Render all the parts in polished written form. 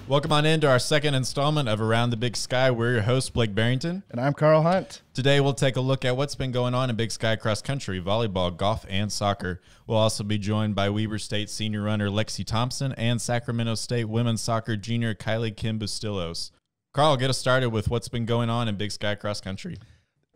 Welcome on into our second installment of Around the Big Sky. We're your hosts, Blake Barington. And I'm Karl Hunt. Today, we'll take a look at what's been going on in Big Sky cross country, volleyball, golf, and soccer. We'll also be joined by Weber State senior runner Lexie Thomspon and Sacramento State women's soccer junior Kylee Kim-Bustillos. Karl, get us started with what's been going on in Big Sky cross country.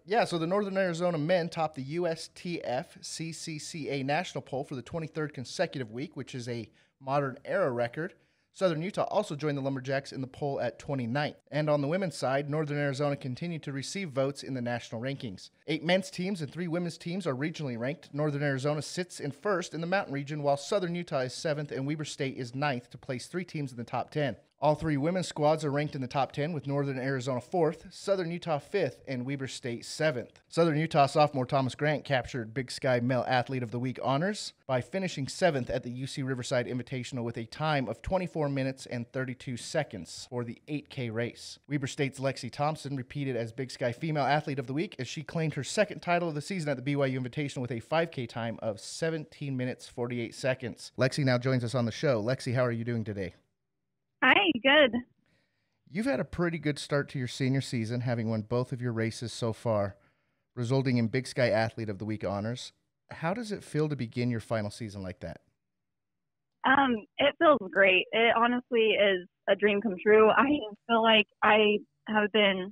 Yeah, so the Northern Arizona men topped the USTF CCCA national poll for the 23rd consecutive week, which is a modern era record. Southern Utah also joined the Lumberjacks in the poll at 29th. And on the women's side, Northern Arizona continued to receive votes in the national rankings. 8 men's teams and 3 women's teams are regionally ranked. Northern Arizona sits in first in the Mountain region, while Southern Utah is 7th and Weber State is 9th to place 3 teams in the top 10. All 3 women's squads are ranked in the top 10, with Northern Arizona 4th, Southern Utah 5th, and Weber State 7th. Southern Utah sophomore Thomas Grant captured Big Sky Male Athlete of the Week honors by finishing 7th at the UC Riverside Invitational with a time of 24 minutes and 32 seconds for the 8K race. Weber State's Lexie Thompson repeated as Big Sky Female Athlete of the Week as she claimed her second title of the season at the BYU Invitational with a 5K time of 17 minutes 48 seconds. Lexie now joins us on the show. Lexie, how are you doing today? Hi, good. You've had a pretty good start to your senior season, having won both of your races so far, resulting in Big Sky Athlete of the Week honors. How does it feel to begin your final season like that? It feels great. It honestly is a dream come true. I feel like I have been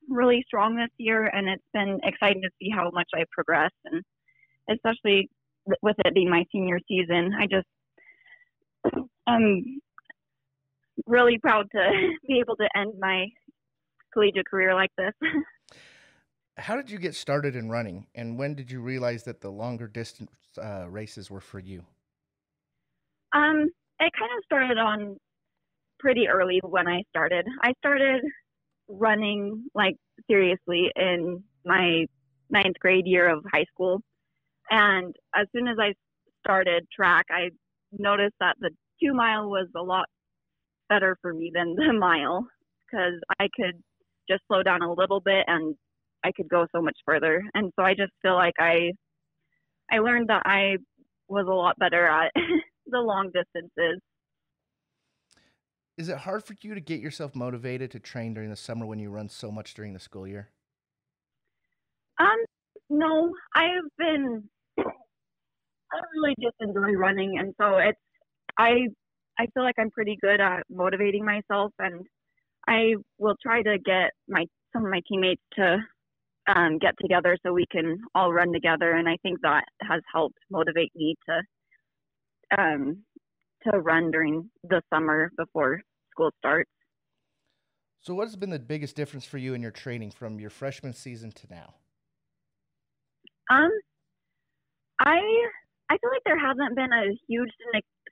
really strong this year, and it's been exciting to see how much I've progressed, and especially with it being my senior season. I'm really proud to be able to end my collegiate career like this. How did you get started in running, and when did you realize that the longer distance races were for you? It kind of started on pretty early when I started. I started running seriously in my 9th grade year of high school. And as soon as I started track, I noticed that the 2-mile was a lot better for me than the mile, because I could just slow down a little bit and I could go so much further. And so I just feel like I learned that I was a lot better at the long distances. Is it hard for you to get yourself motivated to train during the summer when you run so much during the school year? No, I really just enjoy running, and so I feel like I'm pretty good at motivating myself, and I will try to get some of my teammates to get together so we can all run together, and I think that has helped motivate me to run during the summer before school starts. So what has been the biggest difference for you in your training from your freshman season to now? I feel like there hasn't been a huge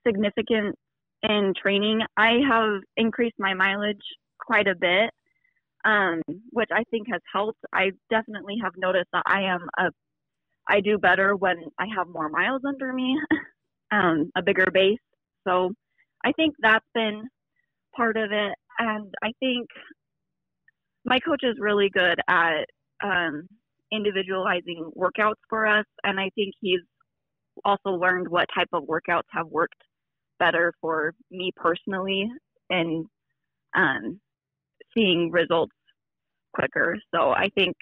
significant in training. I have increased my mileage quite a bit, which I think has helped. I definitely have noticed that I do better when I have more miles under me, a bigger base. So I think that's been part of it. And I think my coach is really good at individualizing workouts for us. And I think he's also learned what type of workouts have worked better for me personally and seeing results quicker. So I think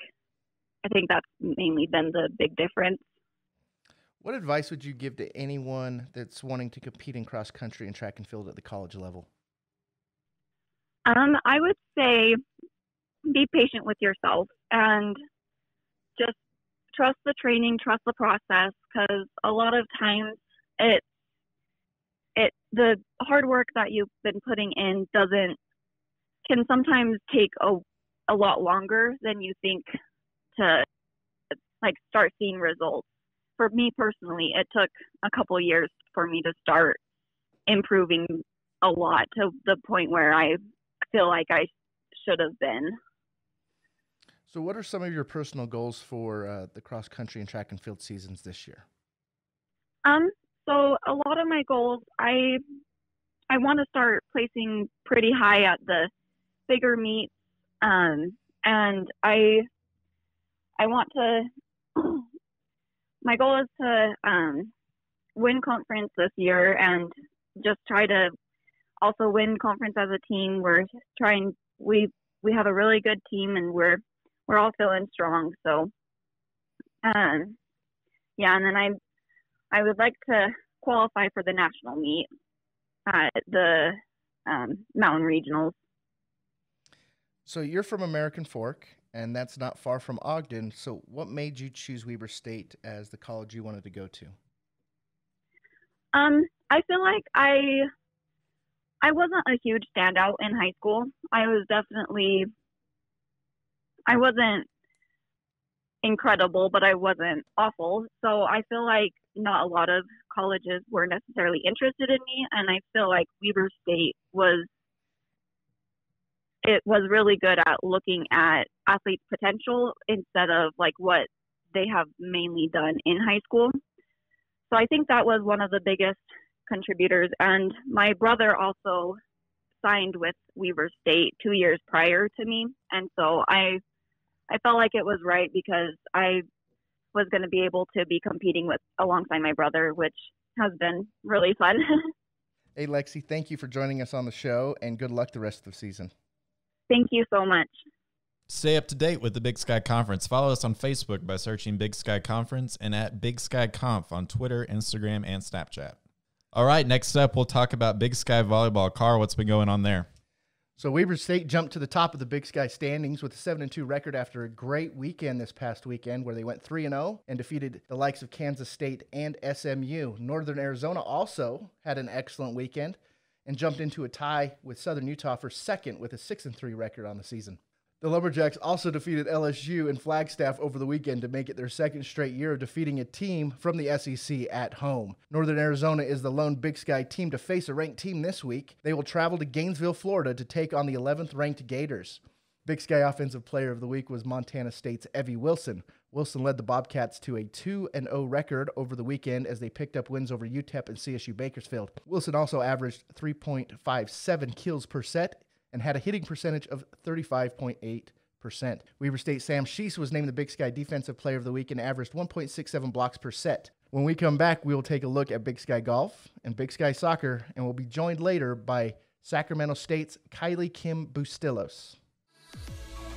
that's mainly been the big difference. What advice would you give to anyone that's wanting to compete in cross country and track and field at the college level? I would say be patient with yourself and just trust the training, trust the process, because a lot of times the hard work that you've been putting in can sometimes take a lot longer than you think to start seeing results. For me personally, it took a couple years for me to start improving a lot to the point where I feel like I should have been. So what are some of your personal goals for the cross country and track and field seasons this year? So a lot of my goals, I want to start placing pretty high at the bigger meets, and I want to. My goal is to win conference this year and just try to also win conference as a team. We're trying. We have a really good team, and we're all feeling strong. So, yeah. And then I would like to qualify for the national meet at the Mountain Regionals. So you're from American Fork, and that's not far from Ogden. So what made you choose Weber State as the college you wanted to go to? I feel like I wasn't a huge standout in high school. I wasn't incredible, but I wasn't awful. So I feel like not a lot of colleges were necessarily interested in me, and I feel like Weber State was really good at looking at athletes' potential instead of like what they have mainly done in high school. So I think that was one of the biggest contributors. And my brother also signed with Weber State 2 years prior to me, and so I felt like it was right because I was going to be able to be competing alongside my brother, which has been really fun. Hey, Lexie, thank you for joining us on the show, and good luck the rest of the season. Thank you so much. Stay up to date with the Big Sky Conference. Follow us on Facebook by searching Big Sky Conference and at Big Sky Conf on Twitter, Instagram, and Snapchat. All right, next up, we'll talk about Big Sky Volleyball. Karl, what's been going on there? So Weber State jumped to the top of the Big Sky standings with a 7-2 record after a great weekend this past weekend where they went 3-0 and defeated the likes of Kansas State and SMU. Northern Arizona also had an excellent weekend and jumped into a tie with Southern Utah for second with a 6-3 record on the season. The Lumberjacks also defeated LSU and Flagstaff over the weekend to make it their second straight year of defeating a team from the SEC at home. Northern Arizona is the lone Big Sky team to face a ranked team this week. They will travel to Gainesville, Florida to take on the 11th ranked Gators. Big Sky Offensive Player of the Week was Montana State's Evie Wilson. Wilson led the Bobcats to a 2-0 record over the weekend as they picked up wins over UTEP and CSU Bakersfield. Wilson also averaged 3.57 kills per set and had a hitting percentage of 35.8%. Weber State Sam Sheese was named the Big Sky Defensive Player of the Week and averaged 1.67 blocks per set. When we come back, we will take a look at Big Sky Golf and Big Sky Soccer, and we'll be joined later by Sacramento State's Kylee Kim-Bustillos.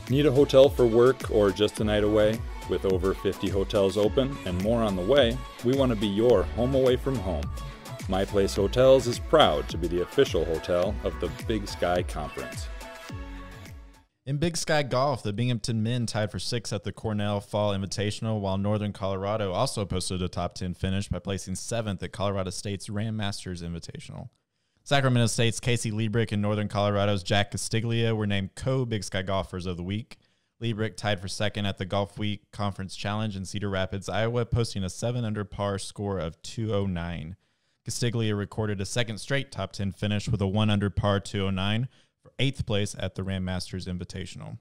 Need a hotel for work or just a night away? With over 50 hotels open and more on the way, we want to be your home away from home. My Place Hotels is proud to be the official hotel of the Big Sky Conference. In Big Sky Golf, the Binghamton men tied for 6th at the Cornell Fall Invitational, while Northern Colorado also posted a top 10 finish by placing 7th at Colorado State's Ram Masters Invitational. Sacramento State's Casey Liebrick and Northern Colorado's Jack Castiglia were named co-Big Sky Golfers of the Week. Liebrick tied for 2nd at the Golf Week Conference Challenge in Cedar Rapids, Iowa, posting a 7-under par score of 209. Castiglia recorded a second straight top 10 finish with a 1-under par 209 for 8th place at the Ram Masters Invitational.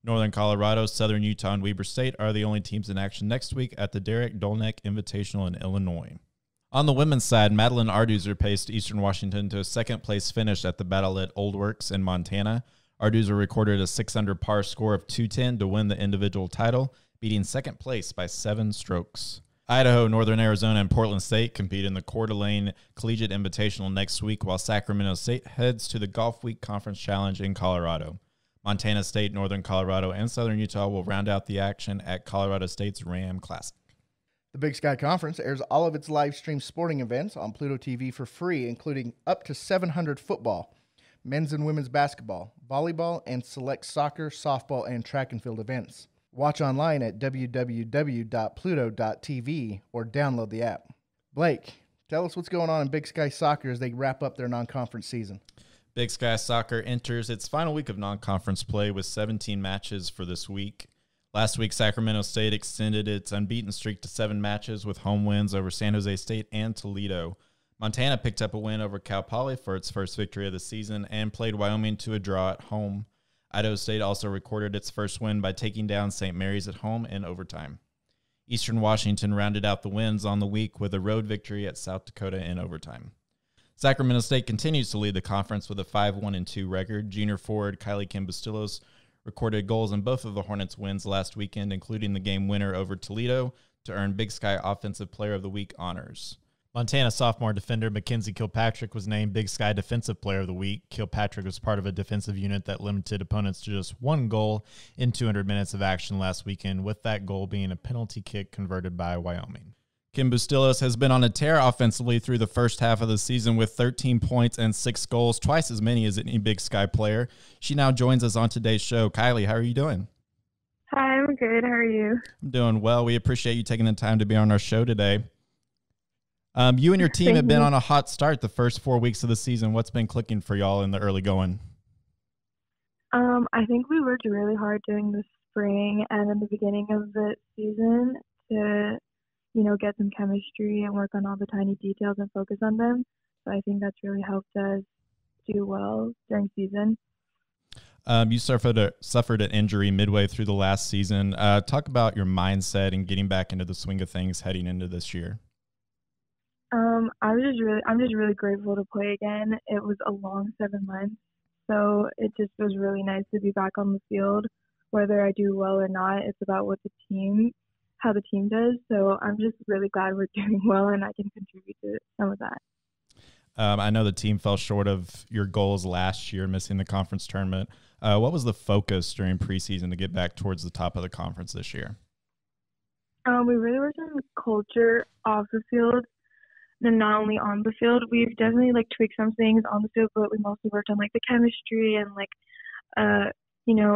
Northern Colorado, Southern Utah, and Weber State are the only teams in action next week at the Derek Dolneck Invitational in Illinois. On the women's side, Madeline Arduzer paced Eastern Washington to a second-place finish at the Battle at Old Works in Montana. Arduzer recorded a 6-under par score of 210 to win the individual title, beating second place by 7 strokes. Idaho, Northern Arizona, and Portland State compete in the Coeur d'Alene Collegiate Invitational next week, while Sacramento State heads to the Golf Week Conference Challenge in Colorado. Montana State, Northern Colorado, and Southern Utah will round out the action at Colorado State's Ram Classic. The Big Sky Conference airs all of its live-stream sporting events on Pluto TV for free, including up to 700 football, men's and women's basketball, volleyball, and select soccer, softball, and track and field events. Watch online at www.pluto.tv or download the app. Blake, tell us what's going on in Big Sky Soccer as they wrap up their non-conference season. Big Sky Soccer enters its final week of non-conference play with 17 matches for this week. Last week, Sacramento State extended its unbeaten streak to 7 matches with home wins over San Jose State and Toledo. Montana picked up a win over Cal Poly for its first victory of the season and played Wyoming to a draw at home. Idaho State also recorded its first win by taking down St. Mary's at home in overtime. Eastern Washington rounded out the wins on the week with a road victory at South Dakota in overtime. Sacramento State continues to lead the conference with a 5-1-2 record. Junior forward Kylee Kim-Bustillos recorded goals in both of the Hornets' wins last weekend, including the game winner over Toledo, to earn Big Sky Offensive Player of the Week honors. Montana sophomore defender Mackenzie Kilpatrick was named Big Sky Defensive Player of the Week. Kilpatrick was part of a defensive unit that limited opponents to just one goal in 200 minutes of action last weekend, with that goal being a penalty kick converted by Wyoming. Kim-Bustillos has been on a tear offensively through the first half of the season with 13 points and 6 goals, twice as many as any Big Sky player. She now joins us on today's show. Kylee, how are you doing? Hi, I'm good. How are you? I'm doing well. We appreciate you taking the time to be on our show today. You and your team have been on a hot start the first 4 weeks of the season. What's been clicking for y'all in the early going? I think we worked really hard during the spring and in the beginning of the season to, get some chemistry and work on all the tiny details and focus on them. So I think that's really helped us do well during season. You suffered an injury midway through the last season. Talk about your mindset and getting back into the swing of things heading into this year. I'm just really grateful to play again. It was a long 7 months, so it just was really nice to be back on the field. Whether I do well or not, it's about how the team does. So I'm just really glad we're doing well and I can contribute to some of that. I know the team fell short of your goals last year, missing the conference tournament. What was the focus during preseason to get back towards the top of the conference this year? We really worked on the culture off the field. And not only on the field, we've definitely tweaked some things on the field, but we mostly worked on the chemistry and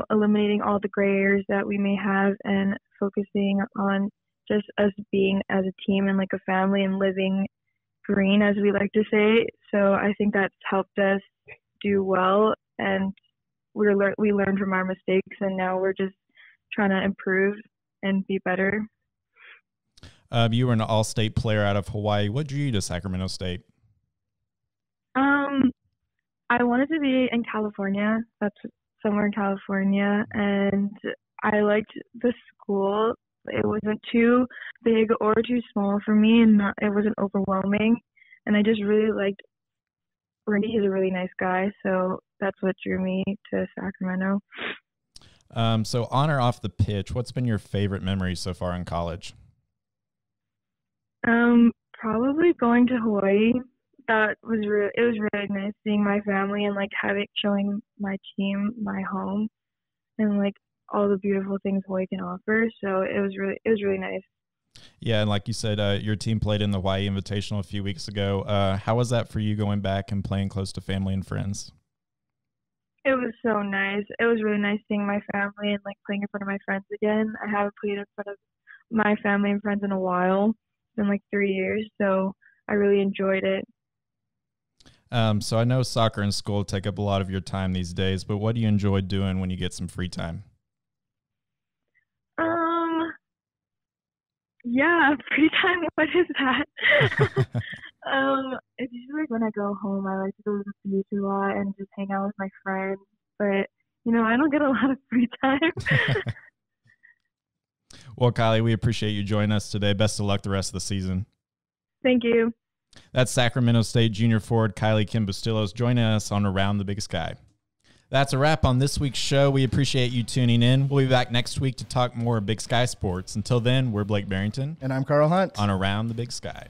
eliminating all the gray areas that we may have and focusing on just us being as a team and a family and living green, as we like to say. So I think that's helped us do well, and we learned from our mistakes, and now we're just trying to improve and be better. You were an all-state player out of Hawaii. What drew you to Sacramento State? I wanted to be in California. That's somewhere in California. And I liked the school. It wasn't too big or too small for me, and it wasn't overwhelming. And I just really liked Randy. He's a really nice guy. So that's what drew me to Sacramento. So on or off the pitch, what's been your favorite memory so far in college? Probably going to Hawaii. It was really nice seeing my family and showing my team my home and all the beautiful things Hawaii can offer. So it was really nice. Yeah, and like you said, your team played in the Hawaii Invitational a few weeks ago. How was that for you going back and playing close to family and friends? It was so nice. It was really nice seeing my family and playing in front of my friends again. I haven't played in front of my family and friends in a while. It's been 3 years, so I really enjoyed it. So I know soccer and school take up a lot of your time these days, but what do you enjoy doing when you get some free time? Yeah, free time. What is that? It's usually when I go home. I like to go to the beach a lot and just hang out with my friends. But I don't get a lot of free time. Well, Kylee, we appreciate you joining us today. Best of luck the rest of the season. Thank you. That's Sacramento State junior forward Kylee Kim-Bustillos joining us on Around the Big Sky. That's a wrap on this week's show. We appreciate you tuning in. We'll be back next week to talk more Big Sky sports. Until then, we're Blake Barington. And I'm Karl Hunt. On Around the Big Sky.